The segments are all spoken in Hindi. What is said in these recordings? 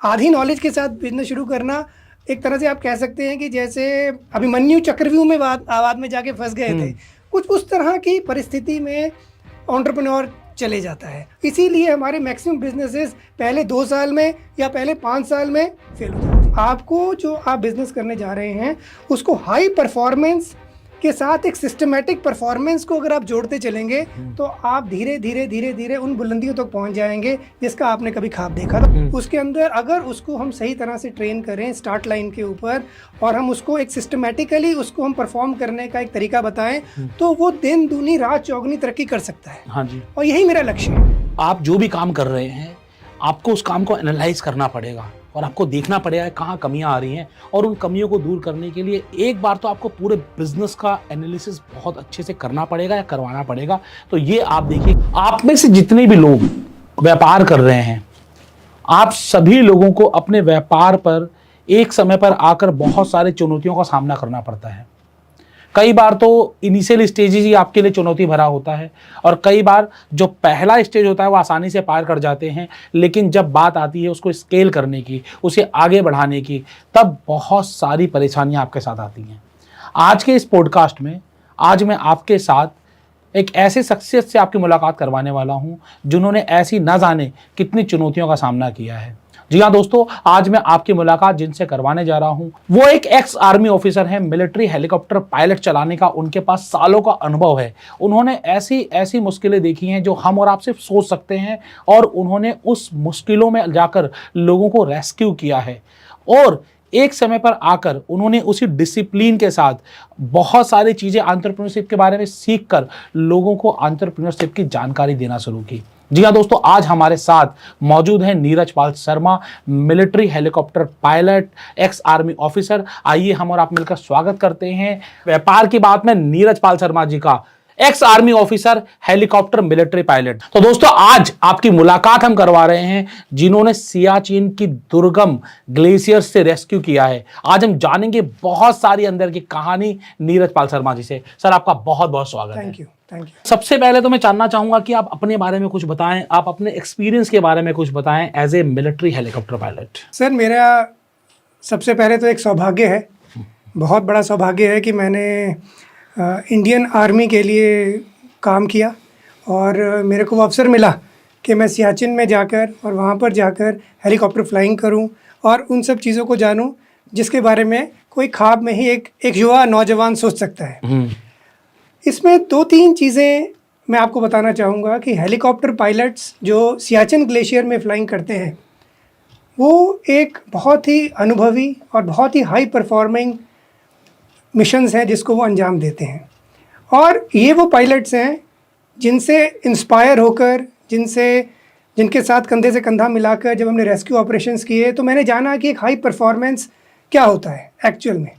आधी नॉलेज के साथ बिजनेस शुरू करना, एक तरह से आप कह सकते हैं कि जैसे अभिमन्यु चक्रव्यूह में बाद में जाके फंस गए थे, कुछ उस तरह की परिस्थिति में एंटरप्रेन्योर चले जाता है। इसीलिए हमारे मैक्सिमम बिजनेसेस पहले 2 साल में या पहले 5 साल में फेल हो जाते हैं। आपको जो आप बिजनेस करने जा रहे हैं उसको हाई परफॉर्मेंस के साथ एक सिस्टमेटिक परफॉर्मेंस को अगर आप जोड़ते चलेंगे तो आप धीरे धीरे धीरे धीरे उन बुलंदियों तक पहुंच जाएंगे जिसका आपने कभी ख्वाब देखा था। उसके अंदर अगर उसको हम सही तरह से ट्रेन करें स्टार्ट लाइन के ऊपर और हम उसको एक सिस्टमेटिकली उसको हम परफॉर्म करने का एक तरीका बताएं तो वो दिन दूनी रात चौगुनी तरक्की कर सकता है। हाँ जी। और यही मेरा लक्ष्य है। आप जो भी काम कर रहे हैं आपको उस काम को एनालाइज करना पड़ेगा और आपको देखना पड़ेगा कहाँ कमियां आ रही हैं और उन कमियों को दूर करने के लिए एक बार तो आपको पूरे बिजनेस का एनालिसिस बहुत अच्छे से करना पड़ेगा या करवाना पड़ेगा। तो ये आप देखिए, आप में से जितने भी लोग व्यापार कर रहे हैं, आप सभी लोगों को अपने व्यापार पर एक समय पर आकर बहुत सारी चुनौतियों का सामना करना पड़ता है। कई बार तो इनिशियल स्टेज ही आपके लिए चुनौती भरा होता है और कई बार जो पहला स्टेज होता है वो आसानी से पार कर जाते हैं, लेकिन जब बात आती है उसको स्केल करने की, उसे आगे बढ़ाने की, तब बहुत सारी परेशानियां आपके साथ आती हैं। आज के इस पॉडकास्ट में आज मैं आपके साथ एक ऐसे शख्सियत से आपकी मुलाकात करवाने वाला हूं जिन्होंने ऐसी ना जाने कितनी चुनौतियों का सामना किया है। जी हाँ दोस्तों, आज मैं आपकी मुलाकात जिनसे करवाने जा रहा हूं वो एक एक्स आर्मी ऑफिसर है। मिलिट्री हेलीकॉप्टर पायलट चलाने का उनके पास सालों का अनुभव है। उन्होंने ऐसी ऐसी मुश्किलें देखी हैं जो हम और आप सिर्फ सोच सकते हैं और उन्होंने उस मुश्किलों में जाकर लोगों को रेस्क्यू किया है और एक समय पर आकर उन्होंने उसी डिसिप्लिन के साथ बहुत सारी चीज़ें एंटरप्रेन्योरशिप के बारे में सीखकर लोगों को एंटरप्रेन्योरशिप की जानकारी देना शुरू की। जी हाँ दोस्तों, आज हमारे साथ मौजूद हैं Neeraj Pal Sharma, military helicopter pilot, ex army officer. आइए हम और आप मिलकर स्वागत करते हैं व्यापार की बात में नीरज पाल शर्मा जी का, x army officer, helicopter military pilot. तो दोस्तों, आज आपकी मुलाकात हम करवा रहे हैं जिन्होंने सियाचिन की दुर्गम ग्लेशियर से रेस्क्यू किया है। आज हम जानेंगे बहुत सारी अंदर की कहानी नीरज पाल शर्मा जी से। सर, आपका बहुत बहुत स्वागत है। Thank you. सबसे पहले तो मैं जानना चाहूंगा कि आप अपने बारे में कुछ बताएं, आप अपने एक्सपीरियंस के बारे में कुछ बताएं as a military helicopter pilot. Sir, मेरा सबसे पहले तो एक सौभाग्य है, बहुत बड़ा सौभाग्य है कि मैंने इंडियन आर्मी के लिए काम किया और मेरे को वो अवसर मिला कि मैं सियाचिन में जाकर और वहाँ पर जाकर हेलीकॉप्टर फ्लाइंग करूँ और उन सब चीज़ों को जानूँ जिसके बारे में कोई ख्वाब में ही एक युवा नौजवान सोच सकता है। इसमें 2-3 चीज़ें मैं आपको बताना चाहूँगा कि हेलीकॉप्टर पायलट्स जो सियाचिन ग्लेशियर में फ्लाइंग करते हैं वो एक बहुत ही अनुभवी और बहुत ही हाई परफॉर्मिंग मिशंस हैं जिसको वो अंजाम देते हैं। और ये वो पायलट्स हैं जिनसे इंस्पायर होकर, जिनके साथ कंधे से कंधा मिलाकर जब हमने रेस्क्यू ऑपरेशंस किए तो मैंने जाना कि एक हाई परफॉर्मेंस क्या होता है एक्चुअल में।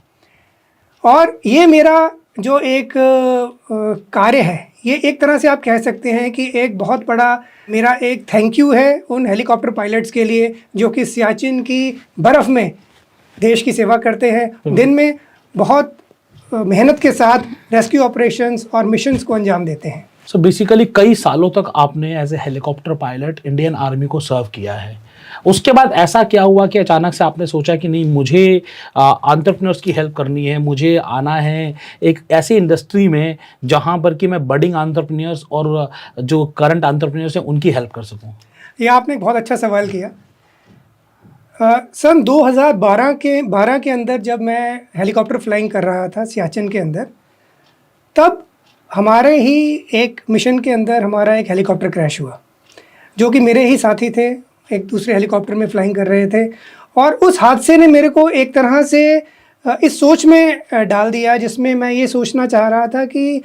और ये मेरा जो एक कार्य है, ये एक तरह से आप कह सकते हैं कि एक बहुत बड़ा मेरा एक थैंक यू है उन हेलीकॉप्टर पायलट्स के लिए जो कि सियाचिन की बर्फ़ में देश की सेवा करते हैं, दिन में बहुत मेहनत के साथ रेस्क्यू ऑपरेशंस और मिशंस को अंजाम देते हैं। सो बेसिकली कई सालों तक आपने as a helicopter pilot Indian army को सर्व किया है। उसके बाद ऐसा क्या हुआ कि अचानक से आपने सोचा कि नहीं, मुझे एंटरप्रेन्योर्स की हेल्प करनी है, मुझे आना है एक ऐसी इंडस्ट्री में जहां पर कि मैं बडिंग एंटरप्रेन्योर्स और जो करंट एंटरप्रेन्योर्स हैं उनकी हेल्प कर सकूं? ये आपने बहुत अच्छा सवाल किया। सन 2012 के अंदर जब मैं हेलीकॉप्टर फ्लाइंग कर रहा था सियाचिन के अंदर, तब हमारे ही एक मिशन के अंदर हमारा एक हेलीकॉप्टर क्रैश हुआ जो कि मेरे ही साथी थे, एक दूसरे हेलीकॉप्टर में फ्लाइंग कर रहे थे। और उस हादसे ने मेरे को एक तरह से इस सोच में डाल दिया जिसमें मैं ये सोचना चाह रहा था कि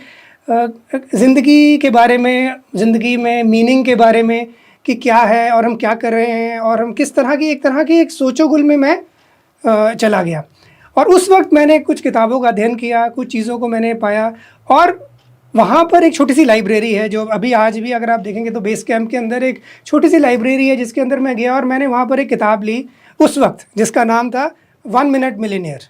ज़िंदगी के बारे में, ज़िंदगी में मीनिंग के बारे में कि क्या है और हम क्या कर रहे हैं और हम किस तरह की एक सोचोगुल में मैं चला गया। और उस वक्त मैंने कुछ किताबों का अध्ययन किया, कुछ चीज़ों को मैंने पाया और वहाँ पर एक छोटी सी लाइब्रेरी है जो अभी आज भी अगर आप देखेंगे तो बेस कैंप के अंदर एक छोटी सी लाइब्रेरी है जिसके अंदर मैं गया और मैंने वहाँ पर एक किताब ली उस वक्त जिसका नाम था 1 मिनट मिलियनेयर।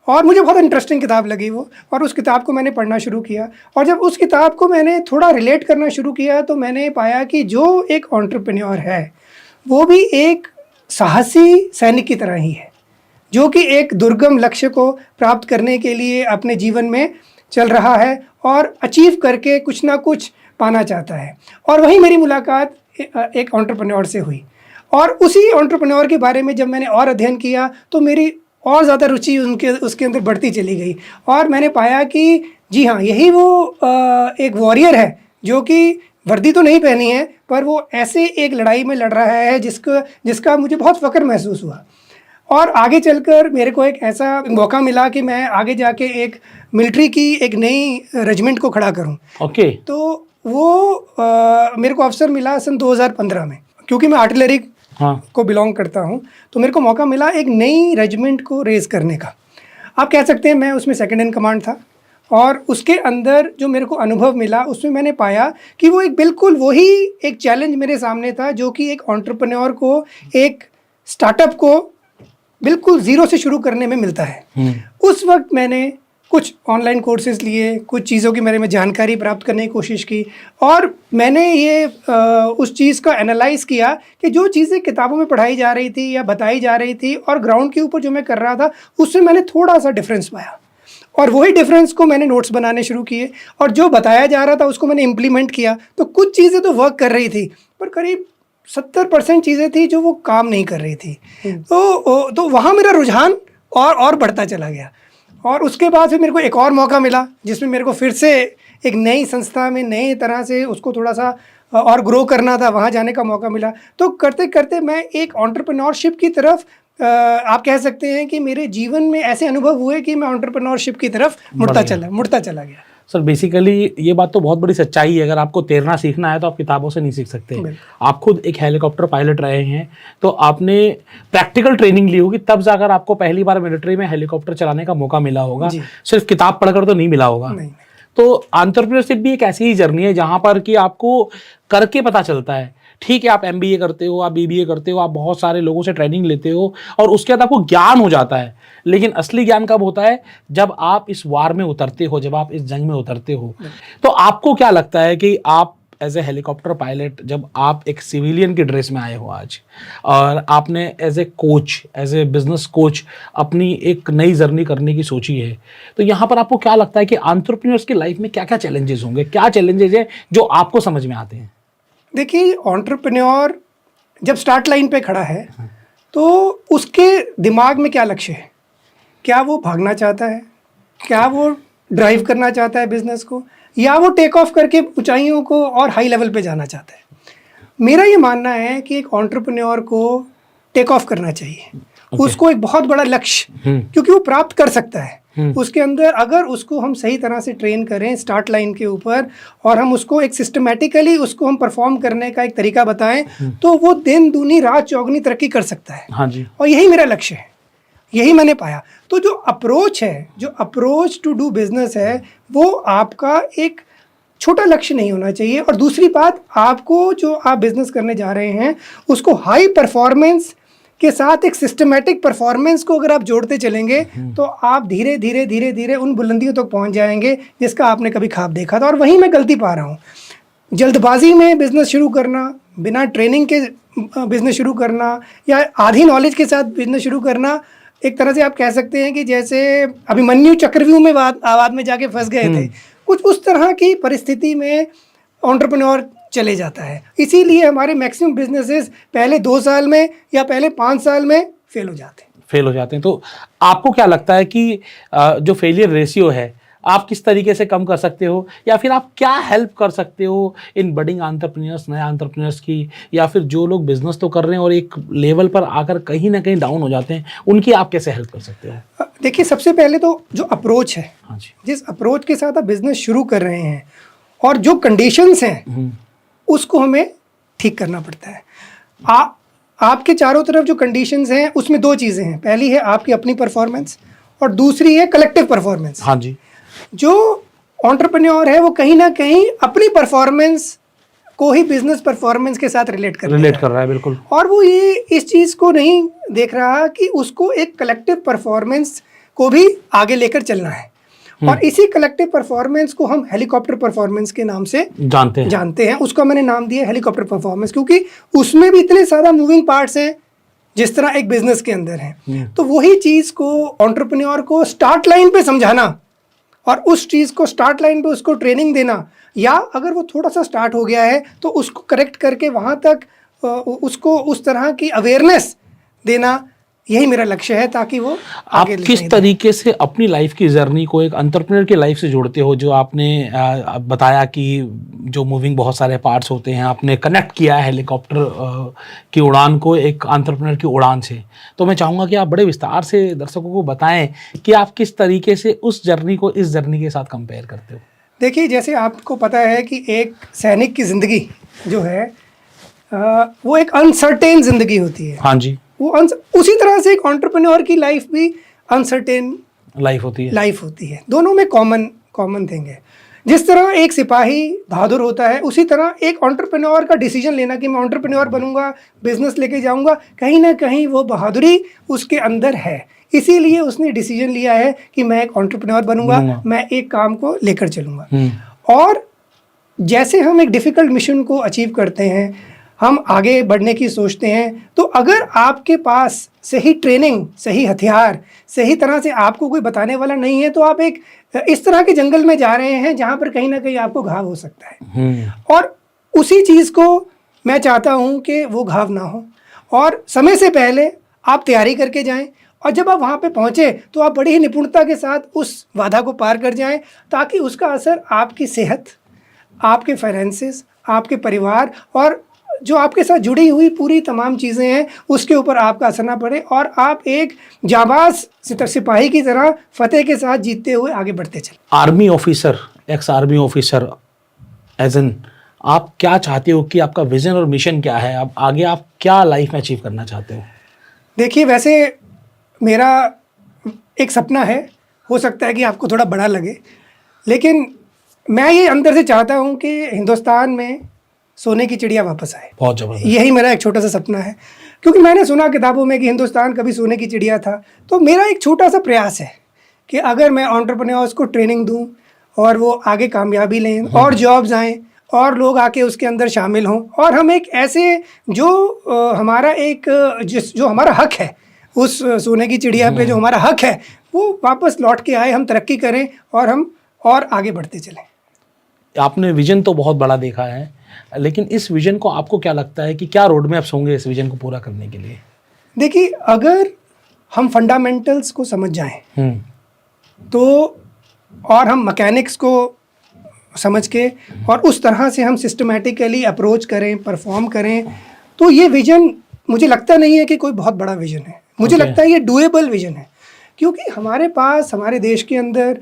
और मुझे बहुत इंटरेस्टिंग किताब लगी वो, और उस किताब को मैंने पढ़ना शुरू किया। और जब उस किताब को मैंने थोड़ा रिलेट करना शुरू किया तो मैंने पाया कि जो एक एंटरप्रेन्योर है वो भी एक साहसी सैनिक की तरह ही है, जो कि एक दुर्गम लक्ष्य को प्राप्त करने के लिए अपने जीवन में चल रहा है और अचीव करके कुछ ना कुछ पाना चाहता है। और वहीं मेरी मुलाकात एक एंटरप्रेन्योर से हुई, और उसी एंटरप्रेन्योर के बारे में जब मैंने और अध्ययन किया तो मेरी और ज़्यादा रुचि उसके अंदर बढ़ती चली गई, और मैंने पाया कि जी हाँ, यही वो एक वॉरियर है जो कि वर्दी तो नहीं पहनी है, पर वो ऐसे एक लड़ाई में लड़ रहा है जिसका मुझे बहुत फ़ख्र महसूस हुआ। और आगे चलकर मेरे को एक ऐसा मौका मिला कि मैं आगे जाके एक मिलिट्री की एक नई रेजिमेंट को खड़ा करूं। ओके। तो वो मेरे को अवसर मिला सन 2015 में, क्योंकि मैं आर्टिलरी को बिलोंग करता हूं, तो मेरे को मौका मिला एक नई रेजिमेंट को रेज़ करने का। आप कह सकते हैं मैं उसमें सेकंड इन कमांड था, और उसके अंदर जो मेरे को अनुभव मिला उसमें मैंने पाया कि वो एक बिल्कुल वही एक चैलेंज मेरे सामने था जो कि एक एंटरप्रेन्योर को, एक स्टार्टअप को बिल्कुल ज़ीरो से शुरू करने में मिलता है। उस वक्त मैंने कुछ ऑनलाइन कोर्सेज लिए, कुछ चीज़ों के बारे में जानकारी प्राप्त करने की कोशिश की, और मैंने ये उस चीज़ का एनालाइज़ किया कि जो चीज़ें किताबों में पढ़ाई जा रही थी या बताई जा रही थी और ग्राउंड के ऊपर जो मैं कर रहा था, उसमें मैंने थोड़ा सा डिफरेंस पाया, और वही डिफरेंस को मैंने नोट्स बनाने शुरू किए, और जो बताया जा रहा था उसको मैंने इम्प्लीमेंट किया। तो कुछ चीज़ें तो वर्क कर रही थी, पर करीब 70% चीज़ें थी जो वो काम नहीं कर रही थी। तो वहाँ मेरा रुझान और बढ़ता चला गया, और उसके बाद फिर मेरे को एक और मौका मिला जिसमें मेरे को फिर से एक नई संस्था में नई तरह से उसको थोड़ा सा और ग्रो करना था, वहाँ जाने का मौका मिला। तो करते करते मैं एक एंटरप्रेन्योरशिप की तरफ, आप कह सकते हैं कि मेरे जीवन में ऐसे अनुभव हुए कि मैं एंटरप्रेन्योरशिप की तरफ मुड़ता चला गया। सर बेसिकली ये बात तो बहुत बड़ी सच्चाई है, अगर आपको तैरना सीखना है तो आप किताबों से नहीं सीख सकते। आप खुद एक हेलीकॉप्टर पायलट रहे हैं, तो आपने प्रैक्टिकल ट्रेनिंग ली होगी, तब जाकर आपको पहली बार मिलिट्री में हेलीकॉप्टर चलाने का मौका मिला होगा, सिर्फ किताब पढ़कर तो नहीं मिला होगा। तो एंटरप्रेन्योरशिप भी एक ऐसी ही जर्नी है जहाँ पर कि आपको करके पता चलता है। ठीक है, आप MBA करते हो, आप BBA करते हो, आप बहुत सारे लोगों से ट्रेनिंग लेते हो और उसके बाद आपको ज्ञान हो जाता है, लेकिन असली ज्ञान कब होता है? जब आप इस वार में उतरते हो, जब आप इस जंग में उतरते हो। तो आपको क्या लगता है कि आप एज ए हेलीकॉप्टर पायलट, जब आप एक सिविलियन की ड्रेस में आए हो आज, और आपने as a coach, as a business coach अपनी एक नई जर्नी करने की सोची है, तो यहाँ पर आपको क्या लगता है कि एंटरप्रेन्योर्स की लाइफ में क्या क्या चैलेंजेस होंगे, क्या चैलेंजेस हैं जो आपको समझ में आते हैं? देखिए, एंटरप्रेन्योर जब स्टार्ट लाइन पे खड़ा है तो उसके दिमाग में क्या लक्ष्य है? क्या वो भागना चाहता है? क्या वो ड्राइव करना चाहता है बिजनेस को, या वो टेक ऑफ करके ऊंचाइयों को और हाई लेवल पे जाना चाहता है? मेरा ये मानना है कि एक एंटरप्रेन्योर को टेक ऑफ करना चाहिए। उसको एक बहुत बड़ा लक्ष्य, क्योंकि वो प्राप्त कर सकता है उसके अंदर, अगर उसको हम सही तरह से ट्रेन करें स्टार्ट लाइन के ऊपर, और हम उसको एक सिस्टमेटिकली उसको हम परफॉर्म करने का एक तरीका बताएं, तो वो दिन दूनी रात चौगनी तरक्की कर सकता है। हाँ जी। और यही मेरा लक्ष्य है, यही मैंने पाया। तो जो अप्रोच है, जो अप्रोच टू डू बिजनेस है, वो आपका एक छोटा लक्ष्य नहीं होना चाहिए। और दूसरी बात, आपको जो आप बिजनेस करने जा रहे हैं उसको हाई परफॉर्मेंस के साथ एक सिस्टमेटिक परफॉर्मेंस को अगर आप जोड़ते चलेंगे तो आप धीरे धीरे धीरे धीरे उन बुलंदियों तक पहुंच जाएंगे जिसका आपने कभी ख्वाब देखा था। और वहीं मैं गलती पा रहा हूँ, जल्दबाजी में बिजनेस शुरू करना, बिना ट्रेनिंग के बिजनेस शुरू करना, या आधी नॉलेज के साथ बिजनेस शुरू करना। एक तरह से आप कह सकते हैं कि जैसे अभिमन्यु चक्रव्यूह में आवाज में जाके फंस गए थे, कुछ उस तरह की परिस्थिति में एंटरप्रेन्योर चले जाता है। इसीलिए हमारे मैक्सिमम बिजनेसेस पहले 2 साल में या पहले 5 साल में फेल हो जाते हैं। तो आपको क्या लगता है कि जो फेलियर रेशियो है आप किस तरीके से कम कर सकते हो, या फिर आप क्या हेल्प कर सकते हो इन बडिंग एंटरप्रेन्योर्स, नए एंटरप्रेन्योर्स की, या फिर जो लोग बिजनेस तो कर रहे हैं और एक लेवल पर आकर कहीं ना कहीं डाउन हो जाते हैं, उनकी आप कैसे हेल्प कर सकते हो? देखिए, सबसे पहले तो जो अप्रोच है, हाँ जी, जिस अप्रोच के साथ आप बिजनेस शुरू कर रहे हैं और जो कंडीशंस हैं उसको हमें ठीक करना पड़ता है। आपके चारों तरफ जो कंडीशंस हैं उसमें 2 चीज़ें हैं। पहली है आपकी अपनी परफॉर्मेंस और दूसरी है कलेक्टिव परफॉर्मेंस। हाँ जी। जो एंटरप्रेन्योर है वो कहीं ना कहीं अपनी परफॉर्मेंस को ही बिजनेस परफॉर्मेंस के साथ रिलेट कर रहा है, बिल्कुल। और वो ये इस चीज़ को नहीं देख रहा कि उसको एक कलेक्टिव परफॉर्मेंस को भी आगे लेकर चलना है। और इसी कलेक्टिव परफॉर्मेंस को हम हेलीकॉप्टर परफॉर्मेंस के नाम से जानते हैं। उसका मैंने नाम दिया हेलीकॉप्टर परफॉर्मेंस, क्योंकि उसमें भी इतने सारा मूविंग पार्ट्स हैं जिस तरह एक बिजनेस के अंदर है। तो वही चीज़ को एंटरप्रेन्योर को स्टार्ट लाइन पे समझाना और उस चीज़ को स्टार्ट लाइन पे उसको ट्रेनिंग देना, या अगर वो थोड़ा सा स्टार्ट हो गया है तो उसको करेक्ट करके वहाँ तक उसको उस तरह की अवेयरनेस देना, यही मेरा लक्ष्य है, ताकि वो आप किस तरीके से अपनी लाइफ की जर्नी को एक एंटरप्रेन्योर की लाइफ से जोड़ते हो? जो आपने बताया कि जो मूविंग बहुत सारे पार्ट्स होते हैं, आपने कनेक्ट किया है हेलीकॉप्टर की उड़ान को एक एंटरप्रेन्योर की उड़ान से, तो मैं चाहूँगा कि आप बड़े विस्तार से दर्शकों को बताएं कि आप किस तरीके से उस जर्नी को इस जर्नी के साथ कंपेयर करते हो। देखिए, जैसे आपको पता है कि एक सैनिक की ज़िंदगी जो है वो एक अनसर्टेन ज़िंदगी होती है। हाँ जी। वो उसी तरह से एक एंटरप्रेन्योर की लाइफ भी अनसर्टेन लाइफ होती है। दोनों में कॉमन थिंग है। जिस तरह एक सिपाही बहादुर होता है, उसी तरह एक एंटरप्रेन्योर का डिसीजन लेना कि मैं एंटरप्रेन्योर बनूंगा, बिजनेस लेके जाऊंगा, कहीं ना कहीं वो बहादुरी उसके अंदर है। इसीलिए उसने डिसीजन लिया है कि मैं एक एंटरप्रेन्योर बनूंगा, मैं एक काम को लेकर चलूंगा। और जैसे हम एक डिफ़िकल्ट मिशन को अचीव करते हैं, हम आगे बढ़ने की सोचते हैं, तो अगर आपके पास सही ट्रेनिंग, सही हथियार, सही तरह से आपको कोई बताने वाला नहीं है, तो आप एक इस तरह के जंगल में जा रहे हैं जहाँ पर कहीं ना कहीं आपको घाव हो सकता है। और उसी चीज़ को मैं चाहता हूँ कि वो घाव ना हो, और समय से पहले आप तैयारी करके जाएं, और जब आप वहाँ पे पहुँचे तो आप बड़ी ही निपुणता के साथ उस बाधा को पार कर जाएं, ताकि उसका असर आपकी सेहत, आपके फाइनेंसेस, आपके परिवार और जो आपके साथ जुड़ी हुई पूरी तमाम चीज़ें हैं उसके ऊपर आपका असर ना पड़े, और आप एक जाबाज सिपाही की तरह फतेह के साथ जीतते हुए आगे बढ़ते चले। Army officer, ex army officer as an, आप क्या चाहते हो कि आपका विजन और मिशन क्या है? अब आगे आप क्या लाइफ में अचीव करना चाहते हो? देखिए, वैसे मेरा एक सपना है, हो सकता है कि आपको थोड़ा बड़ा लगे, लेकिन मैं ये अंदर से चाहता हूँ कि हिंदुस्तान में सोने की चिड़िया वापस आए। बहुत जबरदस्त। यही मेरा एक छोटा सा सपना है, क्योंकि मैंने सुना किताबों में कि हिंदुस्तान कभी सोने की चिड़िया था। तो मेरा एक छोटा सा प्रयास है कि अगर मैं एंटरप्रेन्योर्स को ट्रेनिंग दूं और वो आगे कामयाबी लें और जॉब्स आएँ और लोग आके उसके अंदर शामिल हों, और हम एक ऐसे जो हमारा एक जो हमारा हक है उस सोने की चिड़िया पे, जो हमारा हक है, वो वापस लौट के आए, हम तरक्की करें और हम और आगे बढ़ते चलें। आपने विजन तो बहुत बड़ा देखा है, लेकिन इस विजन को आपको क्या लगता है कि क्या रोड मैप्स होंगे इस विजन को पूरा करने के लिए? देखिए, अगर हम फंडामेंटल्स को समझ जाएं तो, और हम मैकेनिक्स को समझ के और उस तरह से हम सिस्टमैटिकली अप्रोच करें, परफॉर्म करें, तो ये विजन, मुझे लगता नहीं है कि कोई बहुत बड़ा विजन है। मुझे लगता है ये डूएबल विजन है, क्योंकि हमारे पास, हमारे देश के अंदर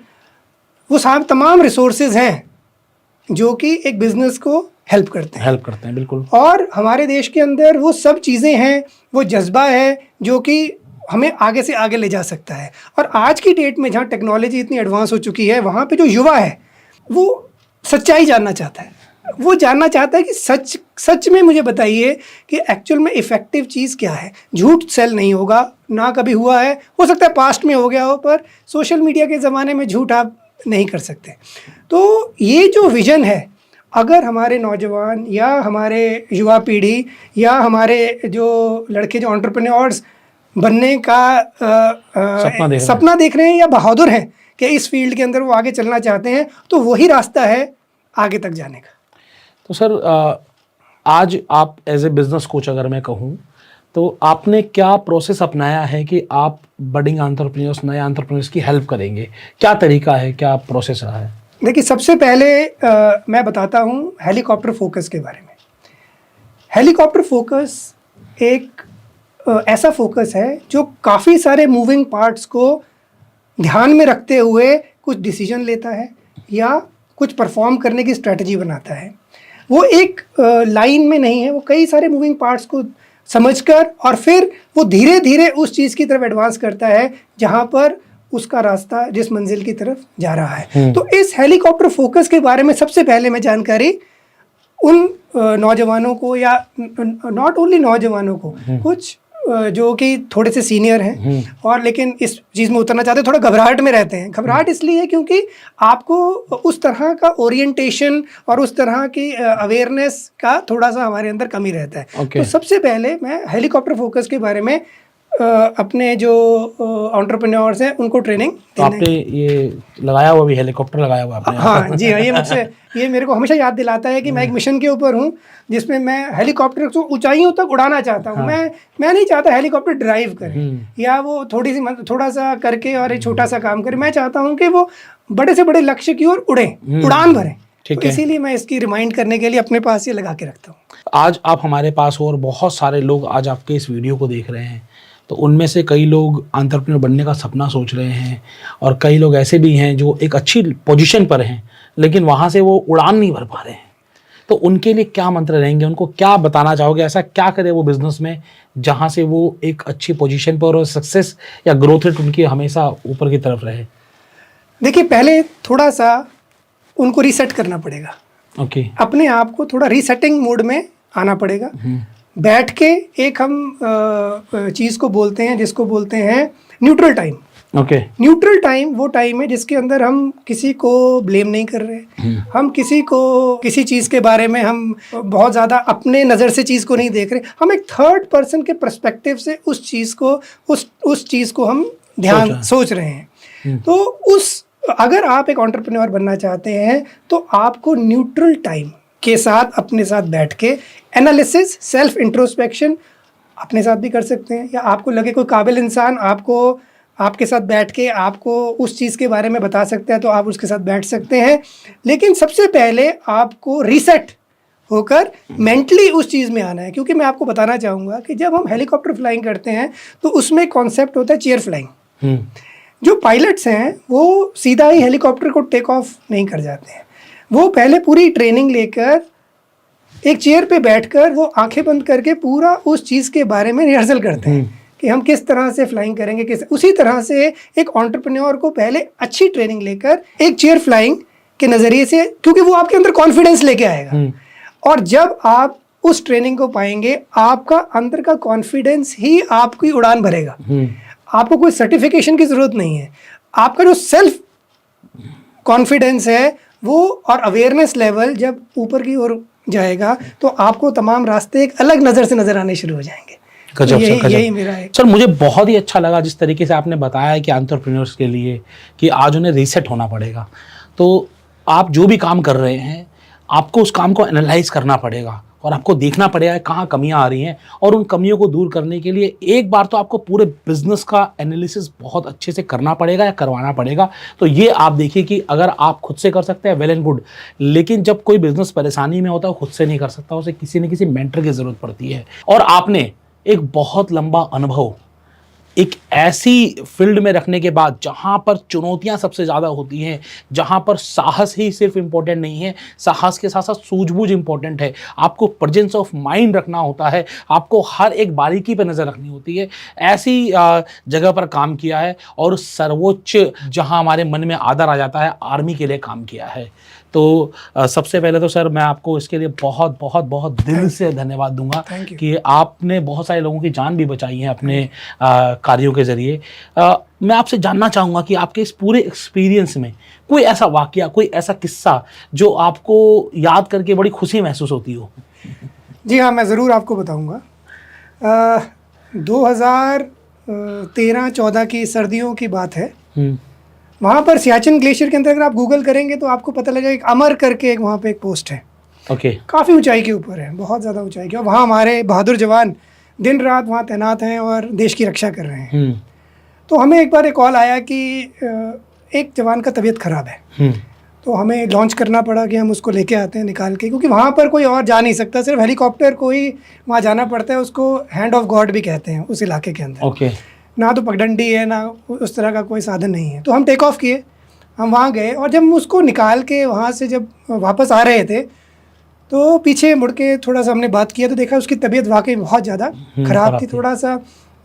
वो सारे तमाम रिसोर्सेज हैं जो कि एक बिज़नेस को हेल्प करते हैं। बिल्कुल। और हमारे देश के अंदर वो सब चीज़ें हैं, वो जज्बा है जो कि हमें आगे से आगे ले जा सकता है। और आज की डेट में जहाँ टेक्नोलॉजी इतनी एडवांस हो चुकी है, वहाँ पे जो युवा है वो सच्चाई जानना चाहता है। वो जानना चाहता है कि सच में मुझे बताइए कि एक्चुअल में इफ़ेक्टिव चीज़ क्या है। झूठ सेल नहीं होगा, ना कभी हुआ है, हो सकता है पास्ट में हो गया हो, पर सोशल मीडिया के ज़माने में झूठ आप नहीं कर सकते। तो ये जो विज़न है, अगर हमारे नौजवान या हमारे युवा पीढ़ी या हमारे जो लड़के जो एंटरप्रेन्योर्स बनने का सपना देख रहे हैं या बहादुर हैं कि इस फील्ड के अंदर वो आगे चलना चाहते हैं, तो वही रास्ता है आगे तक जाने का। तो सर, आज आप एज ए बिजनेस कोच अगर मैं कहूँ, तो आपने क्या प्रोसेस अपनाया है कि आप बडिंग एंटरप्रेन्योर्स, नए एंटरप्रेन्योर्स की हेल्प करेंगे? क्या तरीका है, क्या प्रोसेस रहा है? देखिए, सबसे पहले मैं बताता हूँ हेलीकॉप्टर फोकस के बारे में। हेलीकॉप्टर फोकस एक ऐसा फोकस है जो काफ़ी सारे मूविंग पार्ट्स को ध्यान में रखते हुए कुछ डिसीजन लेता है या कुछ परफॉर्म करने की स्ट्रेटजी बनाता है। वो एक लाइन में नहीं है, वो कई सारे मूविंग पार्ट्स को समझकर और फिर वो धीरे धीरे उस चीज़ की तरफ एडवांस करता है जहाँ पर उसका रास्ता जिस मंजिल की तरफ जा रहा है। तो इस हेलीकॉप्टर फोकस के बारे में सबसे पहले मैं जानकारी उन नौजवानों को, या नॉट ओनली नौजवानों को, कुछ जो कि थोड़े से सीनियर हैं और लेकिन इस चीज़ में उतरना चाहते हैं, थोड़ा घबराहट में रहते हैं। घबराहट इसलिए क्योंकि आपको उस तरह का ओरिएंटेशन और उस तरह की अवेयरनेस का थोड़ा सा हमारे अंदर कमी रहता है। तो सबसे पहले मैं हेलीकॉप्टर फोकस के बारे में अपने जो एंटरप्रेन्योर्स हैं उनको ट्रेनिंग तो आपने ये लगाया हुआ भी हेलीकॉप्टर लगाया हुआ आपने? हाँ जी हाँ, ये मेरे को हमेशा याद दिलाता है कि मैं एक मिशन के ऊपर हूँ जिसमें मैं हेलीकॉप्टर को ऊंचाइयों तक उड़ाना चाहता हूँ। मैं नहीं चाहता हेलीकॉप्टर ड्राइव करे या वो थोड़ा सा करके और एक छोटा सा काम करे। मैं चाहता हूँ कि वो बड़े से बड़े लक्ष्य की ओर उड़ान भरे। तो इसीलिए मैं इसकी रिमाइंड करने के लिए अपने पास ये लगा के रखता हूँ। आज आप हमारे पास हो और बहुत सारे लोग आज आपके इस वीडियो को देख रहे हैं, तो उनमें से कई लोग एंटरप्रेन्योर बनने का सपना सोच रहे हैं और कई लोग ऐसे भी हैं जो एक अच्छी पोजीशन पर हैं लेकिन वहाँ से वो उड़ान नहीं भर पा रहे हैं। तो उनके लिए क्या मंत्र रहेंगे? उनको क्या बताना चाहोगे? ऐसा क्या करे वो बिजनेस में जहाँ से वो एक अच्छी पोजीशन पर और सक्सेस या ग्रोथ रेट उनकी हमेशा ऊपर की तरफ रहे? देखिए, पहले थोड़ा सा उनको रीसेट करना पड़ेगा। अपने आप को थोड़ा रीसेटिंग मोड में आना पड़ेगा। बैठ के एक हम चीज़ को बोलते हैं जिसको बोलते हैं न्यूट्रल टाइम। न्यूट्रल टाइम वो टाइम है जिसके अंदर हम किसी को ब्लेम नहीं कर रहे, हम किसी को किसी चीज़ के बारे में हम बहुत ज़्यादा अपने नज़र से चीज़ को नहीं देख रहे, हम एक थर्ड पर्सन के पर्सपेक्टिव से उस चीज़ को हम सोच रहे हैं। तो अगर आप एक एंटरप्रेन्योर बनना चाहते हैं तो आपको न्यूट्रल टाइम के साथ अपने साथ बैठ के एनालिसिस, सेल्फ इंट्रोस्पेक्शन अपने साथ भी कर सकते हैं, या आपको लगे कोई काबिल इंसान आपके साथ बैठ के आपको उस चीज़ के बारे में बता सकता है तो आप उसके साथ बैठ सकते हैं। लेकिन सबसे पहले आपको रीसेट होकर मेंटली उस चीज़ में आना है, क्योंकि मैं आपको बताना चाहूँगा कि जब हम हेलीकॉप्टर फ्लाइंग करते हैं तो उसमें कॉन्सेप्ट होता है चेयर फ्लाइंग। जो पायलट्स हैं वो सीधा ही हेलीकॉप्टर को टेक ऑफ नहीं कर जाते हैं, वो पहले पूरी ट्रेनिंग लेकर एक चेयर पे बैठकर वो आंखें बंद करके पूरा उस चीज़ के बारे में रिहर्सल करते हैं कि हम किस तरह से फ्लाइंग करेंगे। उसी तरह से एक एंटरप्रेन्योर को पहले अच्छी ट्रेनिंग लेकर एक चेयर फ्लाइंग के नज़रिए से, क्योंकि वो आपके अंदर कॉन्फिडेंस लेके आएगा, और जब आप उस ट्रेनिंग को पाएंगे आपका अंदर का कॉन्फिडेंस ही आपकी उड़ान भरेगा। आपको कोई सर्टिफिकेशन की ज़रूरत नहीं है, आपका जो सेल्फ कॉन्फिडेंस है वो और अवेयरनेस लेवल जब ऊपर की ओर जाएगा तो आपको तमाम रास्ते एक अलग नज़र से नज़र आने शुरू हो जाएंगे। गजब, यही मेरा है सर। मुझे बहुत ही अच्छा लगा जिस तरीके से आपने बताया है कि एंटरप्रेन्योर्स के लिए कि आज उन्हें रीसेट होना पड़ेगा। तो आप जो भी काम कर रहे हैं आपको उस काम को एनालाइज करना पड़ेगा और आपको देखना पड़ेगा कहाँ कमियां आ रही हैं, और उन कमियों को दूर करने के लिए एक बार तो आपको पूरे बिजनेस का एनालिसिस बहुत अच्छे से करना पड़ेगा या करवाना पड़ेगा। तो ये आप देखिए कि अगर आप खुद से कर सकते हैं वेल एंड गुड, लेकिन जब कोई बिजनेस परेशानी में होता है वो खुद से नहीं कर सकता, उसे किसी न किसी मेंटर की ज़रूरत पड़ती है। और आपने एक बहुत लंबा अनुभव एक ऐसी फील्ड में रखने के बाद जहां पर चुनौतियां सबसे ज़्यादा होती हैं, जहां पर साहस ही सिर्फ इम्पोर्टेंट नहीं है, साहस के साथ साथ सूझबूझ इम्पोर्टेंट है, आपको प्रेजेंस ऑफ माइंड रखना होता है, आपको हर एक बारीकी पर नज़र रखनी होती है। ऐसी जगह पर काम किया है और सर्वोच्च जहां हमारे मन में आदर आ जाता है, आर्मी के लिए काम किया है। तो सबसे पहले तो सर मैं आपको इसके लिए बहुत बहुत बहुत दिल से धन्यवाद दूंगा कि आपने बहुत सारे लोगों की जान भी बचाई है अपने कार्यों के ज़रिए। मैं आपसे जानना चाहूँगा कि आपके इस पूरे एक्सपीरियंस में कोई ऐसा वाकया, कोई ऐसा किस्सा जो आपको याद करके बड़ी खुशी महसूस होती हो। जी हाँ, मैं ज़रूर आपको बताऊँगा। 2013-14 की सर्दियों की बात है। वहाँ पर सियाचिन ग्लेशियर के अंदर अगर आप गूगल करेंगे तो आपको पता लगेगा एक अमर करके वहाँ पे एक पोस्ट है। काफ़ी ऊंचाई के ऊपर है, बहुत ज़्यादा ऊंचाई के, और वहाँ हमारे बहादुर जवान दिन रात वहाँ तैनात हैं और देश की रक्षा कर रहे हैं। तो हमें एक बार एक कॉल आया कि एक जवान का तबीयत ख़राब है, तो हमें लॉन्च करना पड़ा कि हम उसको लेके आते हैं निकाल के, क्योंकि वहाँ पर कोई और जा नहीं सकता, सिर्फ हेलीकॉप्टर को ही वहाँ जाना पड़ता है। उसको हैंड ऑफ गॉड भी कहते हैं उस इलाके के अंदर। ना तो पगडंडी है ना उस तरह का कोई साधन नहीं है। तो हम टेक ऑफ किए, हम वहाँ गए, और जब हम उसको निकाल के वहाँ से जब वापस आ रहे थे तो पीछे मुड़ के थोड़ा सा हमने बात किया तो देखा उसकी तबीयत वाकई बहुत ज़्यादा ख़राब थी। थोड़ा सा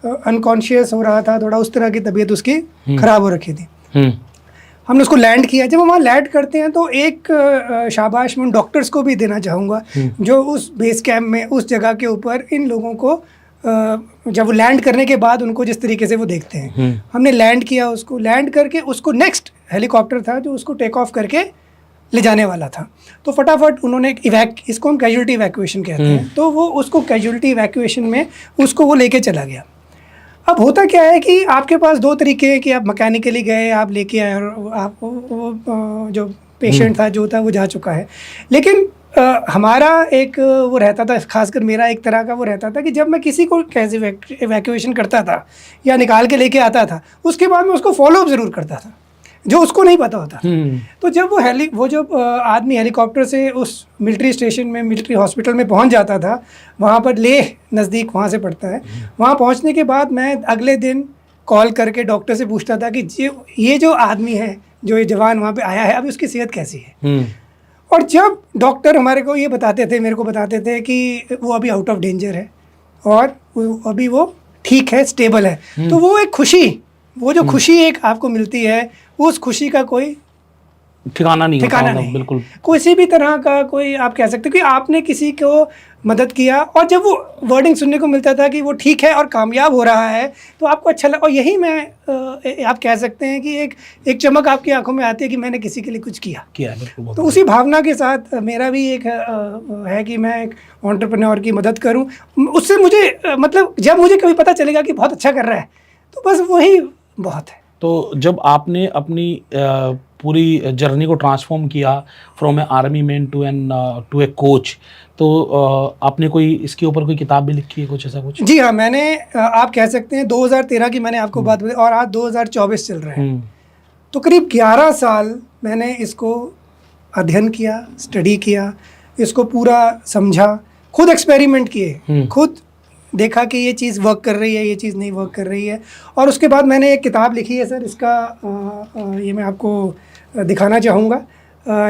अनकॉन्शियस हो रहा था, थोड़ा उस तरह की तबीयत उसकी ख़राब हो रखी थी। हमने उसको लैंड किया। जब हम वहाँ लैंड करते हैं तो एक शाबाश मैं उन डॉक्टर्स को भी देना चाहूँगा जो उस बेस कैंप में उस जगह के ऊपर इन लोगों को जब वो लैंड करने के बाद उनको जिस तरीके से वो देखते हैं, हमने लैंड किया, उसको लैंड करके उसको नेक्स्ट हेलीकॉप्टर था जो उसको टेक ऑफ करके ले जाने वाला था, तो फटाफट उन्होंने इसको हम कैजुअल्टी इवैक्यूएशन कहते हैं, तो वो उसको कैजुअल्टी इवैक्यूएशन में उसको वो लेके चला गया। अब होता क्या है कि आपके पास दो तरीके हैं कि आप मैकेनिकली गए, आप लेके आए और आप वो जो पेशेंट था जो था वो जा चुका है। लेकिन हमारा एक वो रहता था, खासकर मेरा एक तरह का वो रहता था कि जब मैं किसी को कैसे इवैक्यूएशन करता था या निकाल के लेके आता था, उसके बाद मैं उसको फॉलोअप ज़रूर करता था जो उसको नहीं पता होता। तो जब वो जब आदमी हेलीकॉप्टर से उस मिलिट्री स्टेशन में, मिलिट्री हॉस्पिटल में पहुंच जाता था, वहाँ पर लेह नज़दीक वहाँ से पड़ता है, वहाँ पहुँचने के बाद मैं अगले दिन कॉल करके डॉक्टर से पूछता था कि ये जो आदमी है, जो ये जवान वहाँ पे आया है, अभी उसकी सेहत कैसी है। और जब डॉक्टर हमारे को ये बताते थे, मेरे को बताते थे कि वो अभी आउट ऑफ डेंजर है और अभी वो ठीक है, स्टेबल है, तो वो एक खुशी, वो जो खुशी एक आपको मिलती है, उस खुशी का कोई ठिकाना नहीं, बिल्कुल किसी भी तरह का कोई आप कह सकते हो कि आपने किसी को मदद किया, और जब वो वर्डिंग सुनने को मिलता था कि वो ठीक है और कामयाब हो रहा है, तो आपको अच्छा लगा। और यही मैं आप कह सकते हैं कि एक चमक आपकी आंखों में आती है कि मैंने किसी के लिए कुछ किया। तो उसी भावना के साथ मेरा भी एक है कि मैं एक एंटरप्रेन्योर की मदद करूं। उससे मुझे मतलब जब मुझे कभी पता चलेगा कि बहुत अच्छा कर रहा है, तो बस वही बहुत है। तो जब आपने अपनी पूरी जर्नी को ट्रांसफॉर्म किया from a army man to a coach, तो आपने कोई इसके ऊपर कोई किताब भी लिखी है, कुछ ऐसा कुछ? जी हाँ, मैंने आप कह सकते हैं 2013 की मैंने आपको बात बताई और आज 2024 चल रहा है, तो करीब 11 साल मैंने इसको अध्ययन किया, स्टडी किया, इसको पूरा समझा, खुद एक्सपेरिमेंट किए, खुद देखा कि ये चीज़ वर्क कर रही है, ये चीज़ नहीं वर्क कर रही है। और उसके बाद मैंने एक किताब लिखी है सर, इसका ये मैं आपको दिखाना चाहूँगा,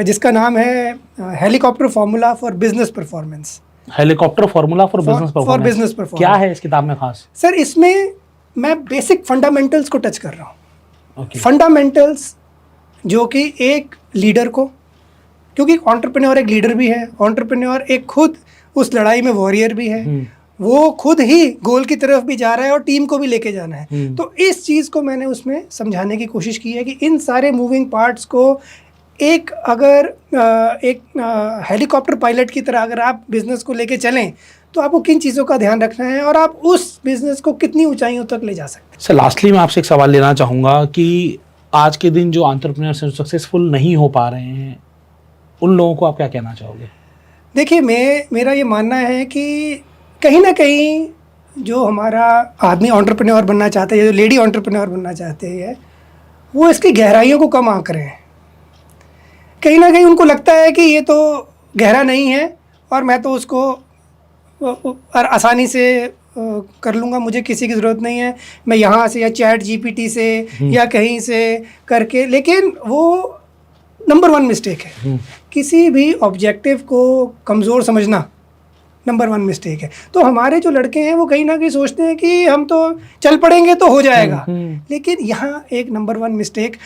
जिसका नाम है helicopter formula for business performance. Helicopter formula for business performance क्या है इस किताब में खास? सर इसमें मैं बेसिक फंडामेंटल्स को टच कर रहा हूँ। फंडामेंटल्स जो कि एक लीडर को, क्योंकि एंटरप्रेन्योर एक लीडर भी है, एंटरप्रेन्योर एक खुद उस लड़ाई में वॉरियर भी है, वो खुद ही गोल की तरफ भी जा रहा है और टीम को भी लेके जाना है। तो इस चीज़ को मैंने उसमें समझाने की कोशिश की है कि इन सारे मूविंग पार्ट्स को एक अगर एक हेलीकॉप्टर पायलट की तरह अगर आप बिज़नेस को लेके चलें, तो आपको किन चीज़ों का ध्यान रखना है और आप उस बिज़नेस को कितनी ऊंचाइयों तक ले जा सकते हैं। सर लास्टली मैं आपसे एक सवाल लेना चाहूँगा कि आज के दिन जो एंटरप्रेन्योर सक्सेसफुल नहीं हो पा रहे हैं, उन लोगों को आप क्या कहना चाहोगे? देखिए, मेरा ये मानना है कि कहीं ना कहीं जो हमारा आदमी एंटरप्रेन्योर बनना चाहते हैं, जो लेडी एंटरप्रेन्योर बनना चाहते हैं, वो इसकी गहराइयों को कम आंक रहे हैं। कहीं ना कहीं उनको लगता है कि ये तो गहरा नहीं है और मैं तो उसको आसानी से कर लूँगा, मुझे किसी की ज़रूरत नहीं है, मैं यहाँ से या चैट जीपीटी से या कहीं से करके। लेकिन वो नंबर 1 मिस्टेक है। किसी भी ऑब्जेक्टिव को कमज़ोर समझना नंबर 1 मिस्टेक है। तो हमारे जो लड़के हैं वो कहीं ना कहीं सोचते हैं कि हम तो चल पड़ेंगे तो हो जाएगा, लेकिन यहाँ एक नंबर 1 मिस्टेक,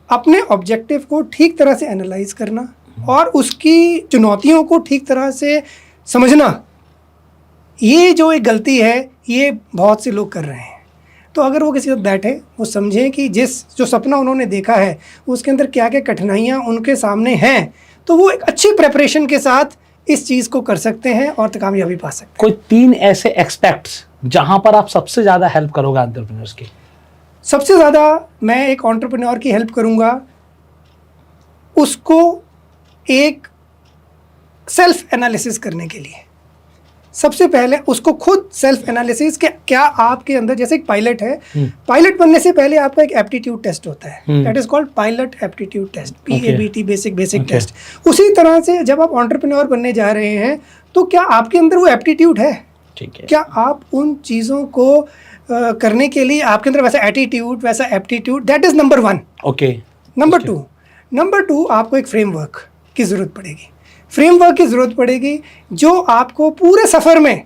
अपने ऑब्जेक्टिव को ठीक तरह से एनालाइज करना और उसकी चुनौतियों को ठीक तरह से समझना, ये जो एक गलती है ये बहुत से लोग कर रहे हैं। तो अगर वो किसी वक्त बैठे, वो समझें कि जो सपना उन्होंने देखा है उसके अंदर क्या क्या कठिनाइयाँ उनके सामने हैं, तो वो एक अच्छी प्रेपरेशन के साथ इस चीज़ को कर सकते हैं और कामयाबी पा सकते हैं। कोई 3 ऐसे एस्पेक्ट्स जहां पर आप सबसे ज़्यादा हेल्प करोगे एंटरप्रेन्योर्स की? सबसे ज़्यादा मैं एक एंटरप्रेन्योर की हेल्प करूंगा, उसको एक सेल्फ एनालिसिस करने के लिए। सबसे पहले उसको खुद सेल्फ एनालिसिस के क्या आपके अंदर, जैसे एक पायलट है, पायलट बनने से पहले आपका एक एप्टीट्यूड टेस्ट होता है, that is called pilot aptitude test, PABT, basic test. उसी तरह से जब आप एंटरप्रेन्योर बनने जा रहे हैं, तो क्या आपके अंदर वो एप्टीट्यूड है? ठीक है, क्या आप उन चीज़ों को करने के लिए आपके अंदर वैसा एटीट्यूड, वैसा aptitude, that is number 1। Okay. Number 2 आपको एक फ्रेमवर्क की ज़रूरत पड़ेगी। फ्रेमवर्क की ज़रूरत पड़ेगी जो आपको पूरे सफ़र में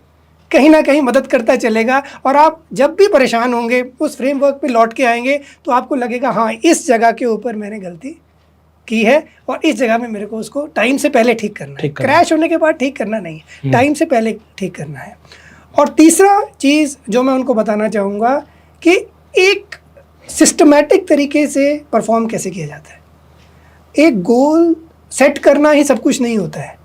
कहीं ना कहीं मदद करता चलेगा, और आप जब भी परेशान होंगे उस फ्रेमवर्क पे लौट के आएंगे तो आपको लगेगा हाँ, इस जगह के ऊपर मैंने गलती की है और इस जगह में मेरे को उसको टाइम से पहले ठीक करना है। क्रैश होने के बाद ठीक करना नहीं है, टाइम से पहले ठीक करना है। और तीसरा चीज़ जो मैं उनको बताना चाहूँगा कि एक सिस्टमैटिक तरीके से परफॉर्म कैसे किया जाता है। एक गोल सेट करना ही सब कुछ नहीं होता है,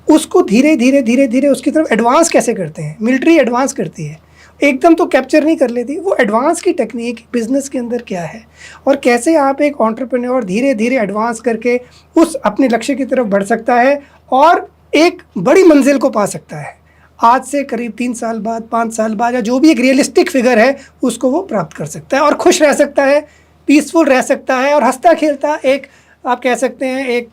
उसको धीरे धीरे उसकी तरफ एडवांस कैसे करते हैं। मिलिट्री एडवांस करती है, एकदम तो कैप्चर नहीं कर लेती, वो एडवांस की टेक्निक बिजनेस के अंदर क्या है और कैसे आप एक एंटरप्रेन्योर धीरे धीरे एडवांस करके उस अपने लक्ष्य की तरफ बढ़ सकता है और एक बड़ी मंजिल को पा सकता है। आज से करीब 3 साल बाद, 5 साल बाद, या जो भी एक रियलिस्टिक फिगर है उसको वो प्राप्त कर सकता है और खुश रह सकता है, पीसफुल रह सकता है और हंसता खेलता एक, आप कह सकते हैं, एक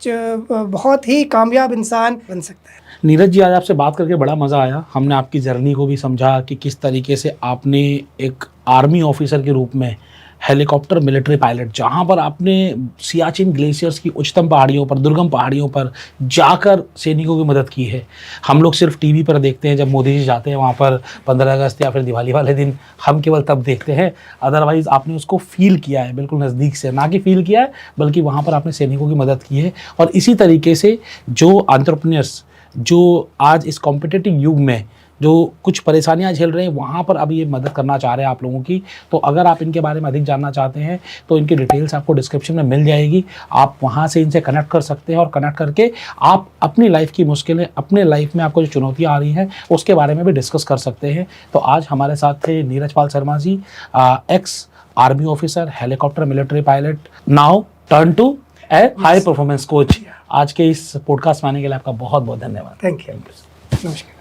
बहुत ही कामयाब इंसान बन सकता है। नीरज जी, आज आपसे बात करके बड़ा मज़ा आया। हमने आपकी जर्नी को भी समझा कि किस तरीके से आपने एक आर्मी ऑफिसर के रूप में हेलीकॉप्टर मिलिट्री पायलट, जहाँ पर आपने सियाचिन ग्लेशियर्स की उच्चतम पहाड़ियों पर, दुर्गम पहाड़ियों पर जाकर सैनिकों की मदद की है। हम लोग सिर्फ टीवी पर देखते हैं, जब मोदी जी जाते हैं वहाँ पर 15 अगस्त या फिर दिवाली वाले दिन, हम केवल तब देखते हैं। अदरवाइज़ आपने उसको फील किया है बिल्कुल नज़दीक से, ना कि फील किया है बल्कि वहाँ पर आपने सैनिकों की मदद की है। और इसी तरीके से जो एंटरप्रेन्योर्स जो आज इस कॉम्पिटिटिव युग में जो कुछ परेशानियां झेल रहे हैं, वहाँ पर अब ये मदद करना चाह रहे हैं आप लोगों की। तो अगर आप इनके बारे में अधिक जानना चाहते हैं तो इनकी डिटेल्स आपको डिस्क्रिप्शन में मिल जाएगी, आप वहाँ से इनसे कनेक्ट कर सकते हैं और कनेक्ट करके आप अपनी लाइफ की मुश्किलें, अपने लाइफ में आपको जो चुनौतियाँ आ रही हैं उसके बारे में भी डिस्कस कर सकते हैं। तो आज हमारे साथ थे Neeraj Pal Sharma ji, ex army officer, helicopter military pilot, now turn to a high performance coach. आज के इस पॉडकास्ट में आने के लिए आपका बहुत बहुत धन्यवाद। Thank you. नमस्कार।